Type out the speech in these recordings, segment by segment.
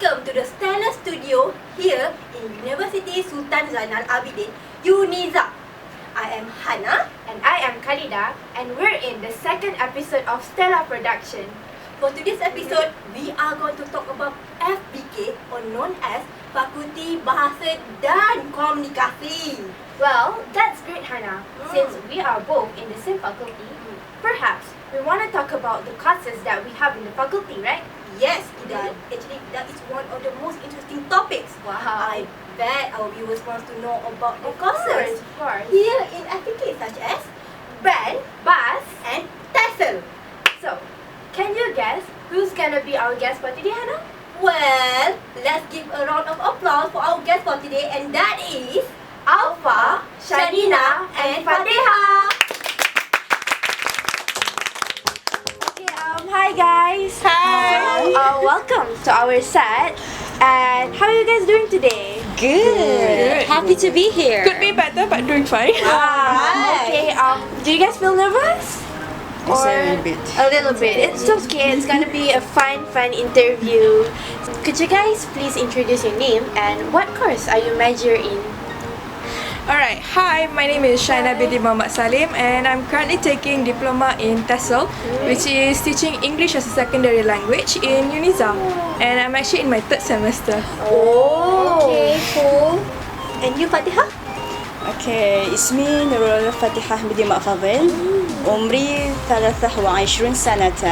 Welcome to the S.T.E.L.A studio here in University Sultan Zainal Abidin, UNIZA. I am Hana. And I am Khalida, and we're in the second episode of S.T.E.L.A production. For today's episode, we are going to talk about FBK, or known as Fakulti Bahasa dan Komunikasi. Well, that's great, Hana. Since we are both in the same faculty, perhaps we want to talk about the courses that we have in the faculty, right? Yes, Ida. Actually, that is one of the most interesting topics. Wow. I bet our viewers want to know about the Of courses course. here in FBK, such as band, Bas, and S.T.E.L.A. so can you guess who's gonna be our guest for today, Hana? Well, let's give a round of applause for our guest for today, and that is Alpha, Shanina, and Fatiha. Hi guys! Hi. So, welcome to our set. And how are you guys doing today? Good. Happy to be here. Could be better, but doing fine. Okay, do you guys feel nervous? Just a little bit. A little bit. It's okay. It's gonna be a fun interview. Could you guys please introduce your name and what course are you majoring in? Alright, hi, my name is Shaina binti Muhammad Salim and I'm currently taking diploma in S.T.E.L.A, which is teaching English as a secondary language in UNIZA. And I'm actually in my third semester. Oh, okay, cool. And you, Fatiha? Okay, اسمي نورال فاتحة binti مأفضل. عمري 23 سنة.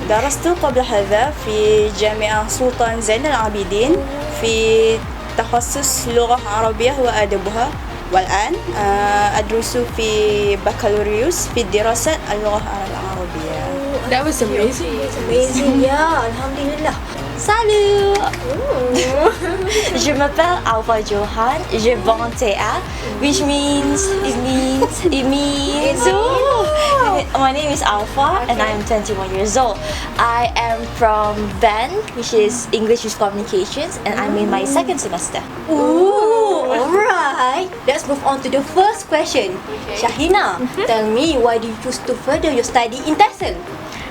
درست قبل هذا في جامعة سلطان زين العابدين في تخصص لغة عربية وأدبها، والآن أدرس في بكالوريوس في دراسة اللغة العربية. That was amazing. Amazing, yeah, Alhamdulillah. Salut! Je m'appelle Alpha Johan, je 21, which means my name is Alpha and I am 21 years old. I am from BAN, which is English with Communications, and I'm in my second semester. Ooh, alright. Let's move on to the first question. Shahina, tell me, why do you choose to further your study in S.T.E.L.A?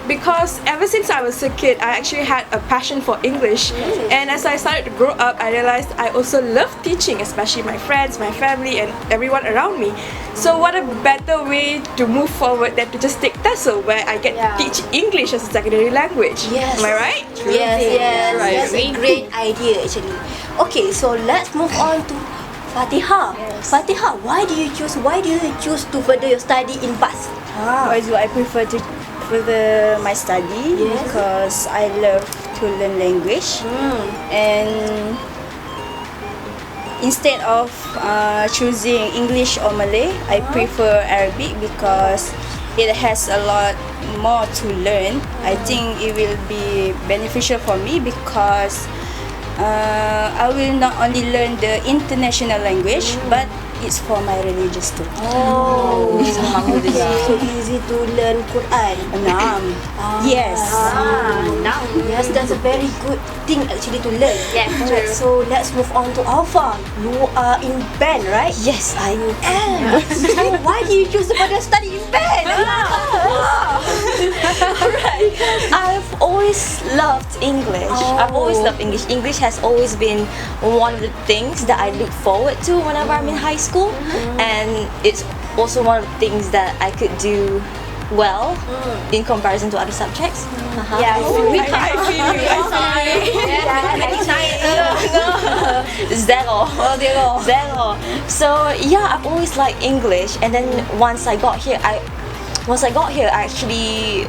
Because ever since I was a kid, I actually had a passion for English. And as I started to grow up, I realized I also love teaching, especially my friends, my family, and everyone around me. So what a better way to move forward than to just take S.T.E.L.A, where I get to teach English as a secondary language. Yes. Am I right? Yes, Right. that's a great idea actually. Okay, so let's move on to Fatiha. Fatiha, why do you choose to further your study in BAS? Why do I prefer to further my study? Because I love to learn language, and instead of choosing English or Malay, I prefer Arabic because it has a lot more to learn. I think it will be beneficial for me because I will not only learn the international language, but it's for my religious too. Oh, so easy to learn Quran. Yes. Yes, that's a very good thing actually to learn. Yes, Alright, so let's move on to Alpha. You are in band, right? Yes, I am. So why do you choose to further study in band? Alright. I've always loved English. I've always loved English. English has always been one of the things that I look forward to whenever I'm in high school. And it's also one of the things that I could do well in comparison to other subjects. Yeah, I feel you. Zero. So yeah, I've always liked English, and then once I got here, I actually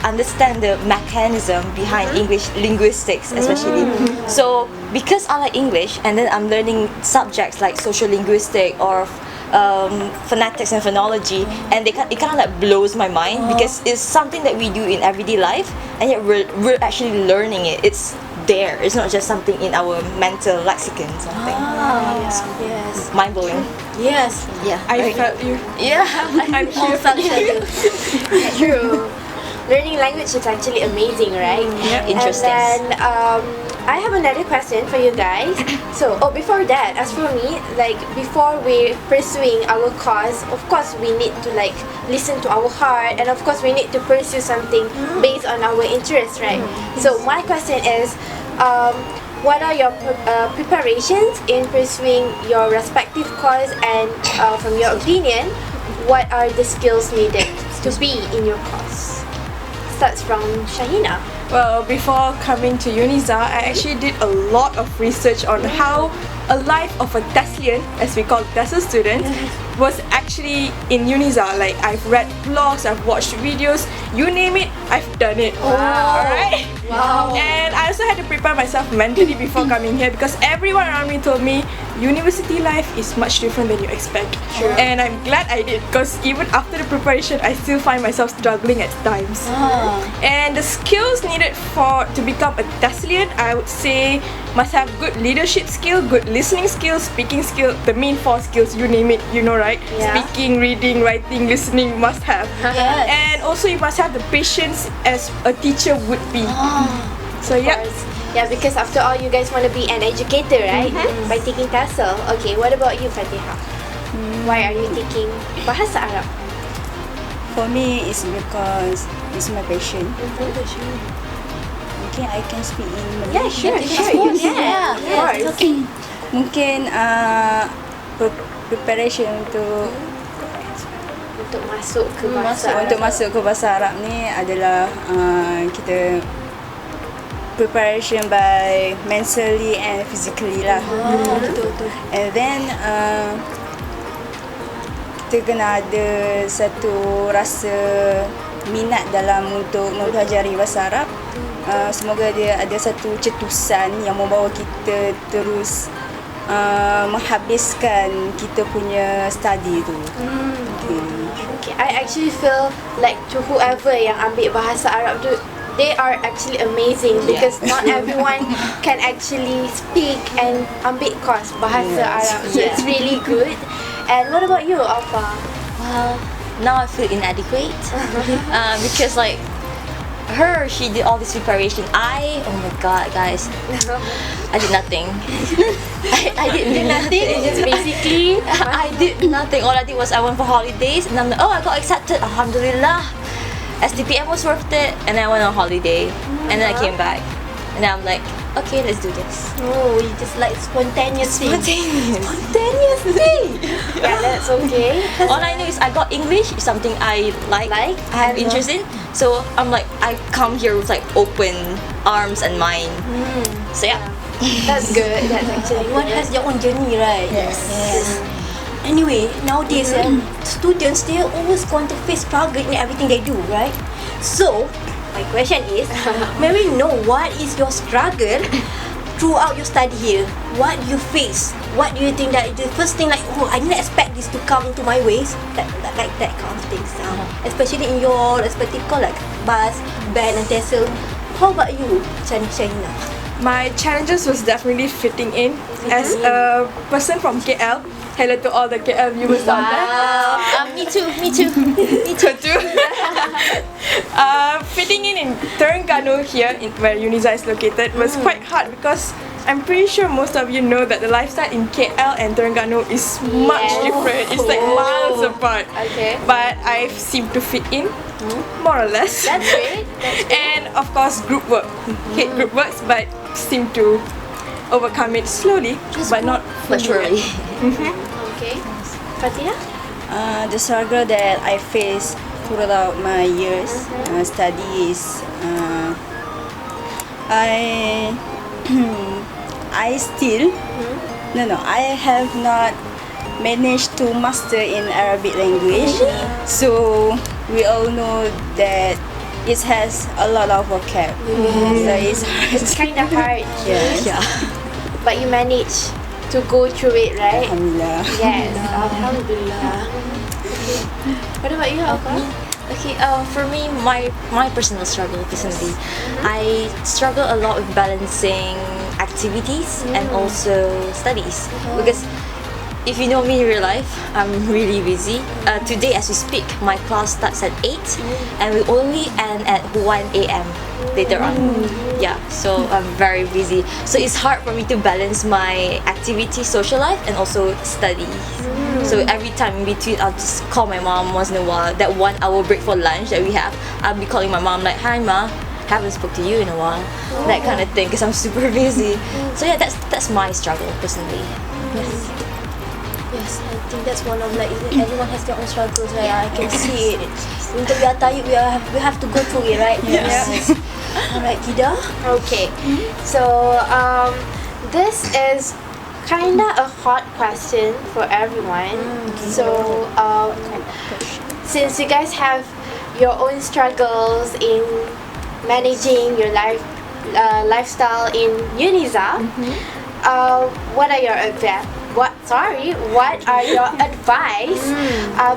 understand the mechanism behind English linguistics, especially. So because I like English, and then I'm learning subjects like social linguistic or phonetics and phonology, and it kind of like blows my mind because it's something that we do in everyday life, and yet we're actually learning it. It's there. It's not just something in our mental lexicon. Something. Yes. Mind blowing. Yes. Yeah. I felt you. Yeah. I'm All here. felt you. true. Learning language is actually amazing, right? Interesting. And then I have another question for you guys. So, before that, as for me, like before we pursuing our cause, of course we need to like listen to our heart, and of course we need to pursue something based on our interests, right? So my question is, what are your preparations in pursuing your respective course, and from your opinion, what are the skills needed to be in your course? Starts from Shahina. Well, before coming to Uniza, I actually did a lot of research on how a life of a TESLian, as we call TESL students, was actually in Uniza. Like, I've read blogs, I've watched videos, you name it, I've done it. Alright? Wow. And I also had to prepare myself mentally before coming here, because everyone around me told me university life is much different than you expect. And I'm glad I did, because even after the preparation, I still find myself struggling at times. And the skills needed to become a TESLian, I would say, must have good leadership skill, good listening skills, speaking skill, the main 4 skills, you name it, you know, right? Yeah. Speaking, reading, writing, listening, must have. Yes. And also you must have the patience as a teacher would be. So yeah. Yeah, because after all, you guys want to be an educator, right? By taking TESL. Okay, what about you, Fatiha? Why are you taking Bahasa Arab? For me, it's because it's my passion. Okay, I can speak in Malay. Yeah, sure. Yeah, of course. okay. Mungkin preparation untuk Untuk masuk ke bahasa Arab. untuk masuk ke bahasa Arab ni adalah kita preparation by mentally and physically lah. And then kita kena ada satu rasa minat dalam untuk mempelajari bahasa Arab. Semoga dia ada satu cetusan yang membawa kita terus menghabiskan kita punya study tu. Okay, I actually feel like to whoever yang ambil bahasa Arab tu, they are actually amazing because not everyone can actually speak and ambil course bahasa Arab. So it's really good. And what about you, Alpha? Well, now I feel inadequate because like she did all this preparation. Oh my god, guys, I did nothing. I did nothing. Just basically, I did nothing. All I did was I went for holidays and I'm like, oh, I got accepted. Alhamdulillah. STPM was worth it, and I went on holiday, and then I came back, and I'm like, okay, let's do this. Oh, you just like spontaneous. Spontaneous. yeah, that's okay. All I know is I got English, something I like, I have interest in. So I'm like, I come here with like open arms and mind. So yeah. That's good. That's actually Everyone has their own journey, right? Yes. Anyway, nowadays students, they always going to face struggle in everything they do, right? So, my question is, may we know what is your struggle throughout your study here? What do you face? What do you think that the first thing, like, oh, I didn't expect this to come into my ways, like that kind of things. Especially in your respective course, like BAS, band and TESL. How about you, Shahina? My challenges was definitely fitting in as a person from KL. Hello to all the KL viewers out there. Me too. Me too. Fitting in Terengganu here, where Uniza is located, was quite hard because I'm pretty sure most of you know that the lifestyle in KL and Terengganu is much different. It's like miles apart. Okay. But I seem to fit in, more or less. That's great. And of course, group work. Hate group works, but seem to overcome it slowly, but not But surely. Okay. Fatiha? The struggle that I face throughout my years studies, I still I have not managed to master in Arabic language. So we all know that it has a lot of vocab. So It's kind of hard. yeah. But you manage to go through it, right? Alhamdulillah. Yes. Alhamdulillah. What about you, Alpha? Okay, for me, my personal struggle personally, I struggle a lot with balancing activities and also studies because if you know me in real life, I'm really busy. Today, as we speak, my class starts at 8 and we only end at 1 a.m. later on. Yeah, so I'm very busy. So it's hard for me to balance my activity, social life, and also study. So every time in between, I'll just call my mom once in a while. That 1 hour break for lunch that we have, I'll be calling my mom like, hi ma, haven't spoke to you in a while, that kind of thing, because I'm super busy. So yeah, that's my struggle personally. Yes, I think that's one of like everyone has their own struggles, right? I can see it. When we are tired, we have to go through it, right? Yes. Alright, Kida. Okay, so this is kinda a hot question for everyone. So since you guys have your own struggles in managing your lifestyle in Uniza, what are your what are your advice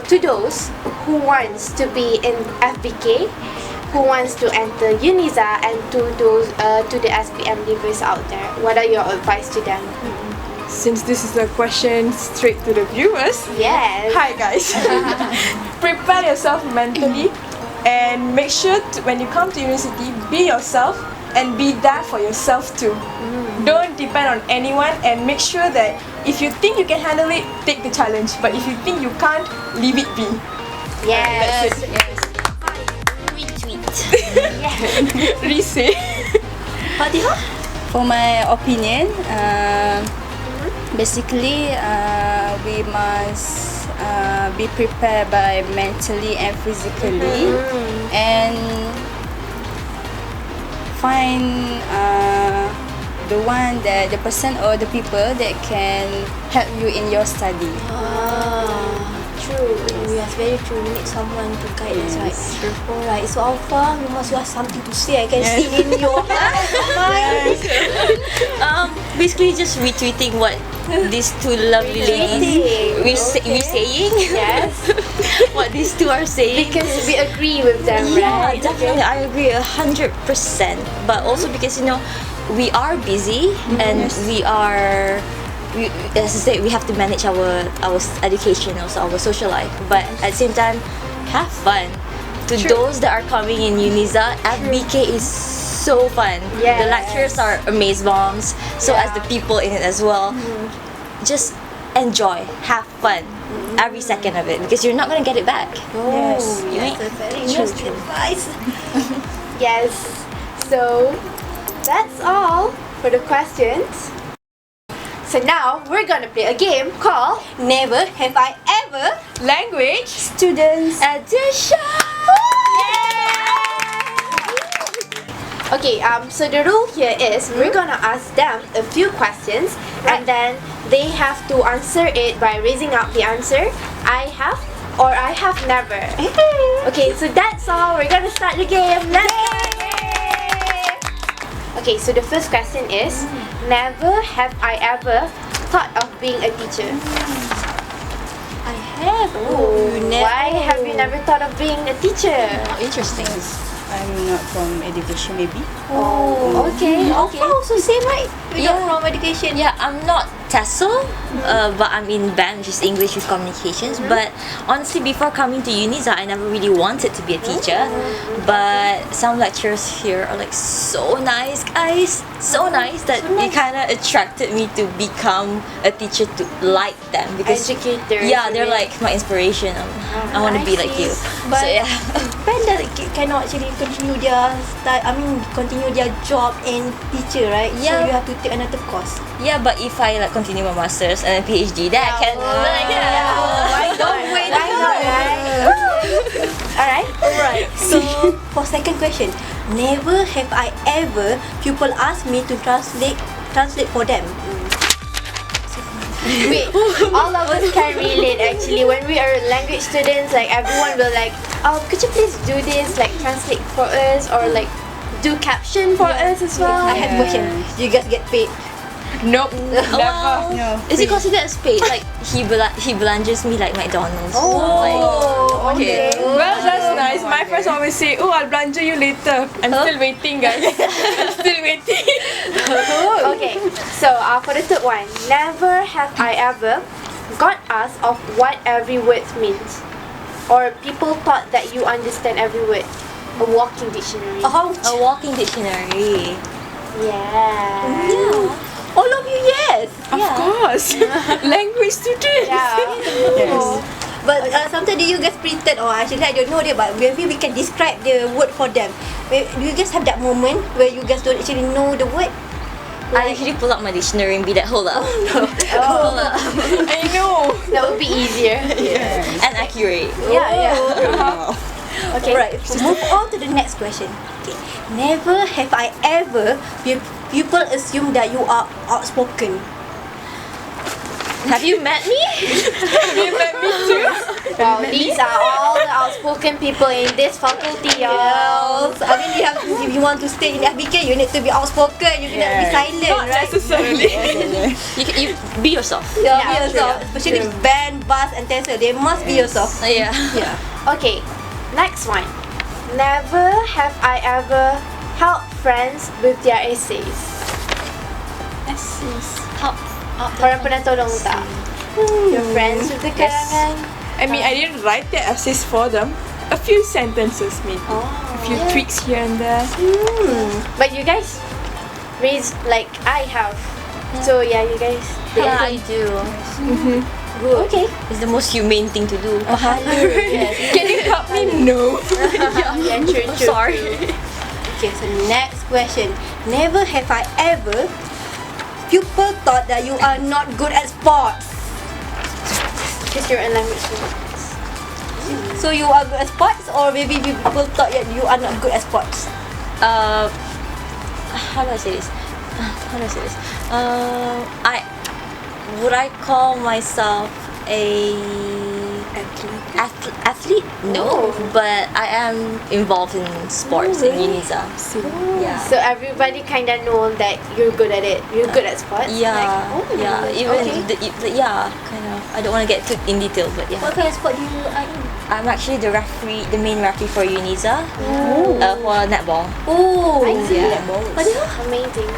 to those who wants to be in FBK, who wants to enter Uniza, and to those to the SPM leavers out there? What are your advice to them? Since this is a question straight to the viewers, Yes. hi guys. Prepare yourself mentally and make sure when you come to university, be yourself and be there for yourself too. Don't depend on anyone, and make sure that if you think you can handle it, take the challenge. But if you think you can't, leave it be. Yes. That's it. Retweet. Re-say. Fatihah? For my opinion, basically we must be prepared by mentally and physically, and find the person or the people that can help you in your study. True. Yes, very true. We need someone to guide us, right? Alright, so Alpha, you must have something to say. I can see in your mind. Basically just retweeting what these two lovely ladies we saying. Yes. What these two are saying. Because we agree with them, Yeah, right? definitely. I agree 100%. But also because we are busy and as I say, we have to manage our education, also our social life. But at the same time, have fun. To those that are coming in Uniza, FBK is so fun. Yes. The lecturers are amaze bombs. So as the people in it as well. Just enjoy, have fun every second of it, because you're not gonna get it back. Yes. That's a very interesting advice. Yes. So that's all for the questions. So now we're gonna play a game called Never have I ever. Language. Students. Edition! Okay, so the rule here is we're gonna ask them a few questions, and then they have to answer it by raising up the answer. I have or I have never. Okay, so that's all. We're gonna start the game. Let's start. Okay, so the first question is, never have I ever thought of being a teacher. I have. Why have you never thought of being a teacher? Interesting. I'm not from education, maybe. Okay. Alpha also same, right? We're not from education. Yeah, I'm not TESOL, but I'm in BAM, which is English with Communications. But honestly, before coming to Uniza, I never really wanted to be a teacher. But some lecturers here are like so nice, guys. So nice that it kind of attracted me to become a teacher, to like them. Because Educators. yeah, they're like my inspiration. I want to be like you. But So yeah. Panda cannot actually continue their job in teacher, right? So Yeah. you have to take another course. Yeah, but if I like continue my masters and then PhD, then I can. Why not? Why not, right? Alright. So for second question, never have I ever people ask me to translate for them. Wait, all of us can relate actually. When we are language students, like everyone will like, oh, could you please do this, like translate for us, or like do caption for us as well? I have question. You guys get paid? Nope. Never. No. Is it considered as paid? Like he belanges me like McDonald's. Oh, okay. Well, that's nice. My friends always say, "Oh, I'll belanja you later." I'm still waiting, guys. I'm still waiting. Okay, so for the third one, never have I ever got asked of what every word means, or people thought that you understand every word. A walking dictionary. A walking dictionary. Yeah. All of you, yes. Of course. Language students. Yeah. But sometimes you guys pretend, oh actually I don't know that, but maybe we can describe the word for them. Do you guys have that moment where you guys don't actually know the word? I usually pull out my dictionary and be like, hold up. Hold up. I know. That would be easier. And accurate. Yeah. Okay. Right. So move on to the next question. Okay. Never have I ever people assume that you are outspoken. Have you met me? Wow, these are all the outspoken people in this faculty, y'all. I mean, if you want to stay in FBK, you need to be outspoken. You cannot be silent, Not right? necessarily. You be yourself. Yeah, Yeah, be yourself. Especially band, bass, and Tessa. They must be yourself. Yeah. Okay, next one. Never have I ever helped friends with their essays. Help. Korang pernah tolong tak? Your friends with the karangan? I mean, I didn't write their essays for them. A few sentences maybe. A few tweaks here and there. But you guys raise like I have. So yeah, you guys. Yeah, I do. Good. Okay. It's the most humane thing to do. Can you help me? No. Yeah, true. Sorry. Okay, so next question. Never have I ever people thought that you are not good at sports. Because you're a language student. So you are good at sports, or maybe people thought that you are not good at sports. How do I say this? I call myself a athlete? No, but I am involved in sports in UNISA. Yeah. So everybody kinda know that you're good at it. You're good at sports. Yeah, even okay. kind of. I don't want to get too in detail, but yeah. What kind of sport do you are in? I'm actually the main referee for UNISA for netball. Oh, I see. Yeah. Amazing.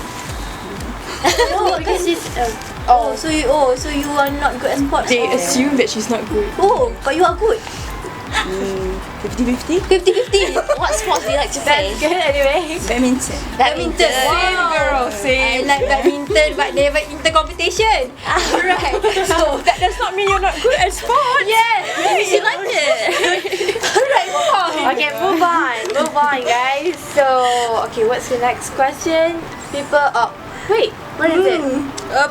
No, Because it's so you are not good at sports. They assume that she's not good. Oh, but you are good. 50-50. 50-50. What sports do you like to play? good anyway. Badminton. Badminton. Same girl, same. I like badminton, but never inter competition. Right. So That does not mean you're not good at sports. yes. She liked it. Alright, move on. Okay, move on, guys. So, okay, what's the next question? People, wait, what is it?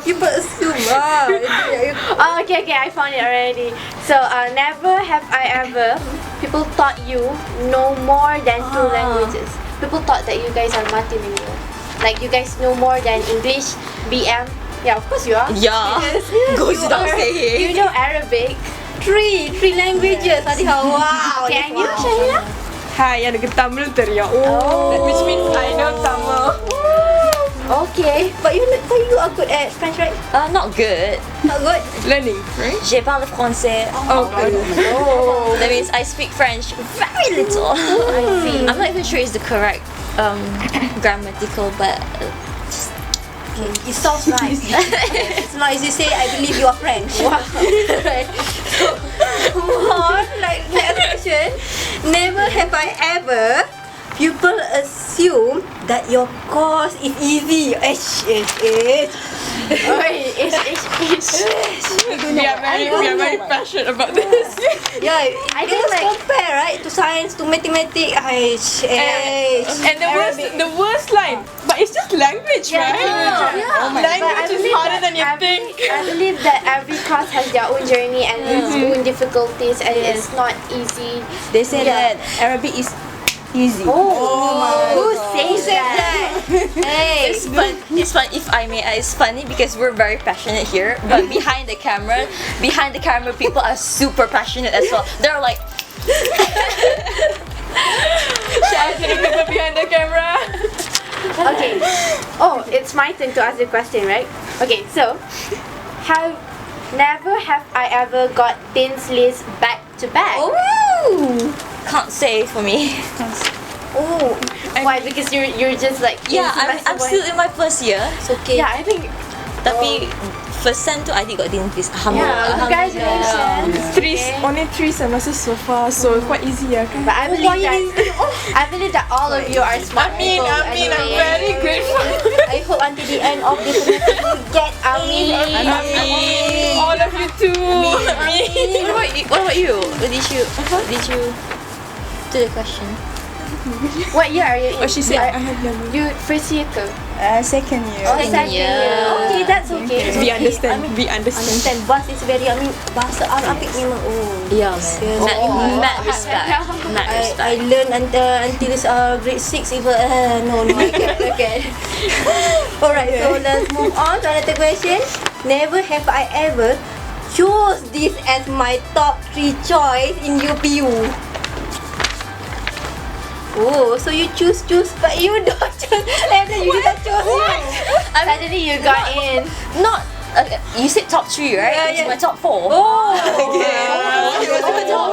People assume. Oh, okay, I found it already. So, never have I ever people thought you know more than two languages. People thought that you guys are multilingual. Like you guys know more than English, BM. Yeah, of course you are. Yeah. Goes without saying. You know Arabic. Three languages. Wow. Okay, and you, Shahila? Hi, எனக்கு தமிழ் தெரியும். Which means I know Tamil. Okay. But you are good at French, right? Not good. Not good. Learning French. Je parle français. Oh, good. That means I speak French very little. I see. I'm not even sure it's the correct grammatical, but It sounds nice. As long as you say, I believe you are French. Right. So, move on. Like next question. Never have I ever people assume that your course is easy. We are very passionate about this. Yeah, I I think think like- compare right to science to mathematics. And the worst line, but it's just language, right? Language is harder than you think. I believe that every course has their own journey and its own difficulties, and it's not easy. They say that Arabic is easy. Who says that? Hey, it's fun. It's fun. If I may, it's funny because we're very passionate here, but behind the camera, people are super passionate as well. They're like, Shout out to the people behind the camera. Okay. Oh, it's my turn to ask the question, right? Okay, so never have I ever got Tin's list back to back. can't say for me. Oh. Why? Because you're just like Yeah, I'm still in my first year. it's okay. Yeah, I think. Tapi first sem tu adik got din this. Yeah, Alhamdulillah. congratulations. Only 3 semesters so far, so quite easy, kan? But I believe that all of you are smart people. I'm very grateful. I hope until the end of this semester you get Amin. All of you too. What about you? Did you do the question? What year are you in? Oh, she said Are I have younger. you first year ke? Second year. Oh, second year. Okay, that's okay. We okay. understand. I mean, we understand. Bahasa is very, bahasa Arabic memang, Yeah, man. Yes. Mad respect. Mad respect. I learned until grade 6 even. No, I can't. Alright, so let's move on to another question. Never have I ever chose this as my top 3 choice in UPU. Oh, so you choose, but you don't choose. And then you didn't choose. Suddenly you got in. Not. You said top 3, right? Yeah, It's yeah. my top 4. Oh,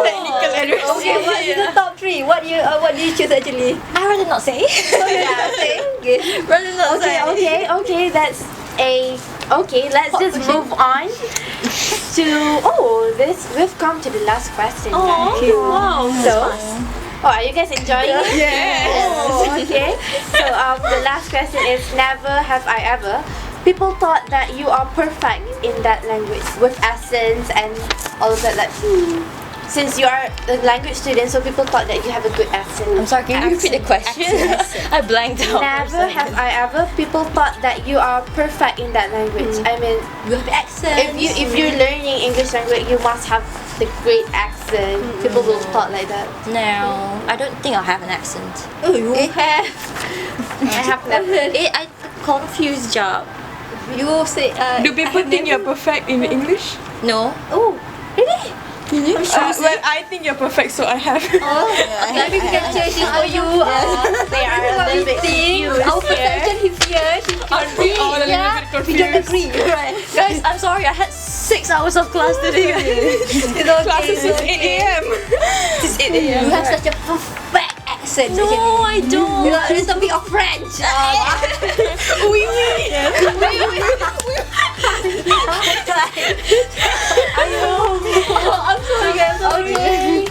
Technical error. okay. What is the top 3? What do you choose actually? I rather not say. Yeah. Okay. Rather not say. Okay. That's a. Okay, let's just move on to. We've come to the last question. Oh, guys. wow. So, are you guys enjoying it? Yes. Oh, okay. So the last question is: Never have I ever. People thought that you are perfect in that language with accents and all of that. Like, since you are a language student, so people thought that you have a good accent. I'm sorry, can you repeat the question? I blanked out. Never have I ever. People thought that you are perfect in that language. I mean, You have accent. if you're learning English language, you must have the great accent. People will thought like that. No, I don't think I have an accent. Oh, you have. I have never. I confused job. You say. Do people think you're perfect in English? No. Oh, really? Well, I think you're perfect, so I have. Maybe we can change it for you. They are a little bit confused Our perception here. is here. She's Aren't we all a little bit We don't confused? agree. Right. Guys, I'm sorry, I had 6 hours of class today. It's okay. Classes is 8 a.m. It's 8 a.m. You have such a perfect accent. No, I don't. You know, there's something of French. Oui, oui. I'm sorry, guys. Okay,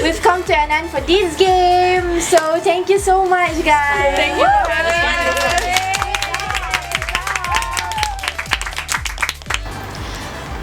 we've come to an end for this game. So thank you so much, guys. Thank you.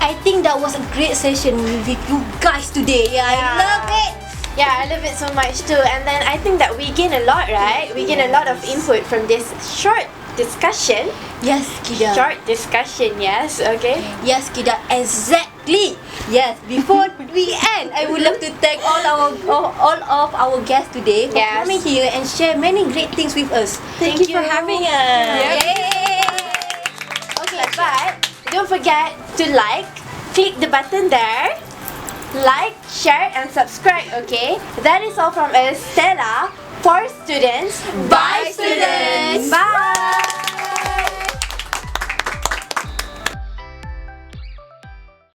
I think that was a great session with you guys today. Yeah, I love it. Yeah, I love it so much too. And then I think that we gain a lot, right? We gain a lot of input from this short discussion. Yes, Kida. Short discussion, yes. Okay. Yes, Kida. Exactly. Yes. Before we end, I would love to thank all of our guests today for Yes. coming here and share many great things with us. Thank you for having us. Yay! Okay, but don't forget to click the button there, like, share, and subscribe. Okay, that is all from us, S.T.E.L.A. For students, by students. Bye.